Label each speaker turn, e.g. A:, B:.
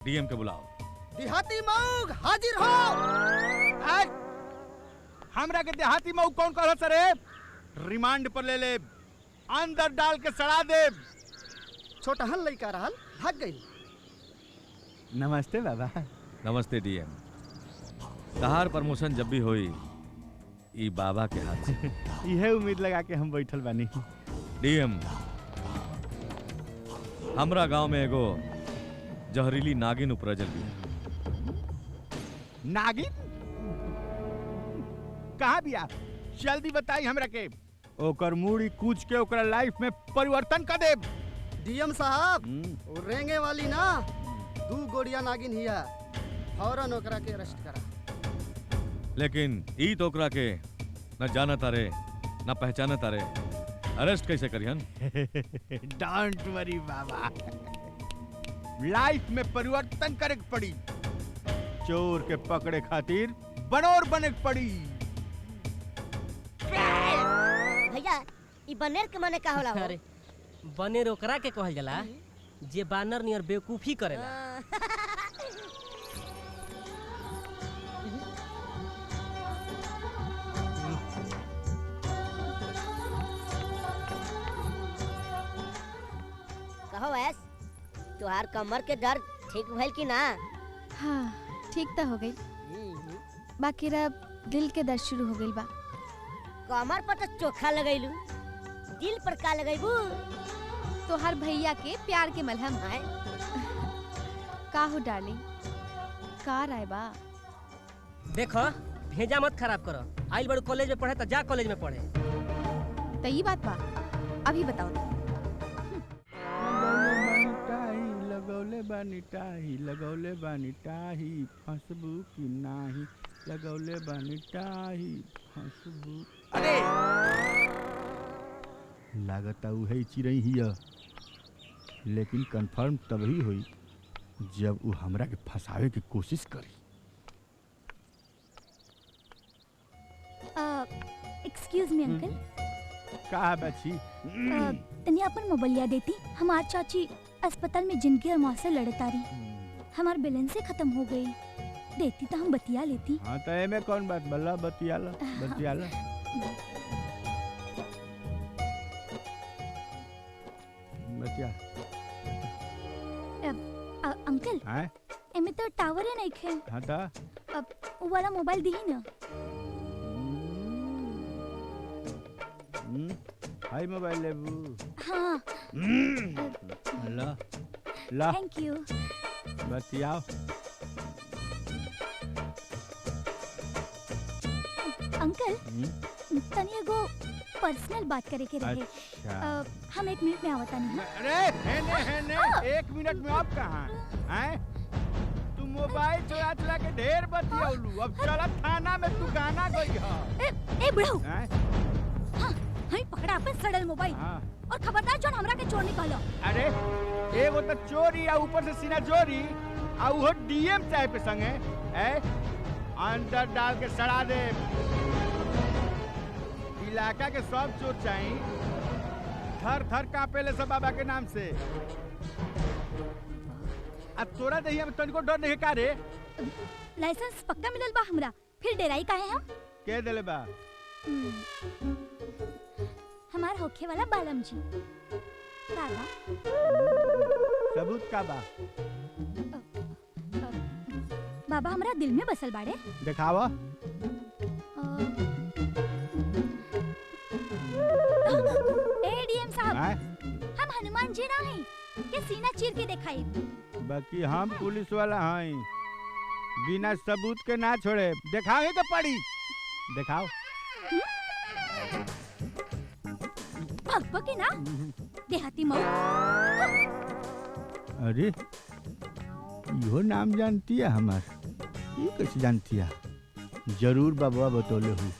A: DM के बुलाओ।
B: देहाती मऊग हाजिर हो।
C: हमरा के देहाती मऊग कौन कहल सरे? रिमांड पर ले ले, अंदर डाल के सड़ा दे।
B: छोटहन लइका रहल, भाग गई।
C: नमस्ते बाबा।
A: नमस्ते डीएम। तहार प्रमोशन जब भी होई ई बाबा के हाथ से।
C: यह उम्मीद लगा के हम बैठल बानी।
A: डीएम, हमरा गांव में एगो जहरीली नागिन उपरजल बिया।
C: नागिन? कहाँ बिया? जल्दी बताई हमरा के। ओकर मूड़ी कूच के ओकरा लाइफ में परिवर्तन कर दे।
B: डीएम साहब, वो रेंगे वाली ना 2 गोड़िया नागिन हिया, फौरन ओकरा के अरेस्ट करा।
A: लेकिन ई तो ओकरा के न जानत तारे न पहचानत तारे, अरेस्ट कैसे करिहन?
C: डोंट वरी बाबा, लाइफ में परिवर्तन करे पड़ी। चोर के पकड़े खातिर बनोर बने पड़ी।
D: भैया ई बनेर के माने का होला हो?
E: अरे बनेर ओकरा के कहल जाला जे बानर नियर बेवकूफी करेला।
D: कहो ऐस, तुहार कमर के दर्द ठीक भइल कि ना?
F: हाँ, ठीक तो हो गई, बाकी अब दिल के दर्द शुरू हो गई बा।
D: कमर पर तो चोखा लगैलू, दिल पर का लगैबू?
F: तो हर भैया के प्यार के मलहम
D: है।
F: का हो डार्लिंग, का राय बा?
E: देखो भेजा मत खराब करो। आइल बड़ू कॉलेज में पढ़े तो जा कॉलेज में पढ़े।
F: तो ये बात बा, अभी बताओ।
C: लगौले बानी टाही, लगौले बानी टाही, फंसबू की नाही, लगौले बानी टाही, फंसबू। अरे लागता उहे चिरई हिया, लेकिन कंफर्म तभी हुई जब वो हमरा के फंसावे की कोशिश करी।
G: Excuse me uncle.
C: कहा बच्ची?
G: तनी अपन मोबाइलिया देती, हमार चाची अस्पताल में जिंदगी और मौत से लड़ता रही, हमार बैलेंस से खत्म हो गई, देती तो हम बतिया लेती।
C: हाँ तो एमे कौन बात, बल्ला बतियाला बतियाला। बतिया।
G: अंकल एमे तो टावर है नहीं खे।
C: हाँ तो
G: अब वो वाला मोबाइल दी ना।
C: हाय मोबाइल लेबू?
G: हाँ।
C: ला ला,
G: थैंक यू।
C: बतियाओ।
G: अंकल तनी एगो पर्सनल बात करे के रहे।
C: अच्छा।
G: हम 1 मिनट में आवता नहीं।
C: अरे हेने 1 मिनट में आप कहाँ हैं? तू मोबाइल चुरा के ढेर बतियालू, अब चला थाना में तू गाना गई है।
G: ए बुढ़ऊ, हाँ हई पकड़ा अपन सड़ल मोबाइल। और खबरदार जोन हमरा के चोर निकालो।
C: अरे एगो तो चोरी आ ऊपर से सीना चोरी आ वो डीएम साहब के संगे अंदर डाल के सड़ा दे। इलाका के सब चोर चाहिए, थर थर कांपे ले सब बाबा के नाम से। अब तोरा दही में तनिको डर नहीं का रे?
G: लाइसेंस पक्का मिलल बा हमरा, फिर डेराई काहे हम?
C: के देले बा?
G: हमार होखे वाला बालम जी। बाबा
C: सबूत का बा?
G: बाबा हमरा दिल में बसल बाड़े।
C: दिखावा।
G: एडीएम साहब, हम हनुमान जी ना हैं के सीना चीर के दिखाई।
C: बाकी हम पुलिस वाला हैं, बिना सबूत के ना छोड़े। दिखावे के पड़ी, दिखाओ।
G: भगभगी ना देहाती मऊ।
C: अरे यो नाम जानती है हमार? ये कैसे जानती है? जरूर बाबा बतौले हूँ।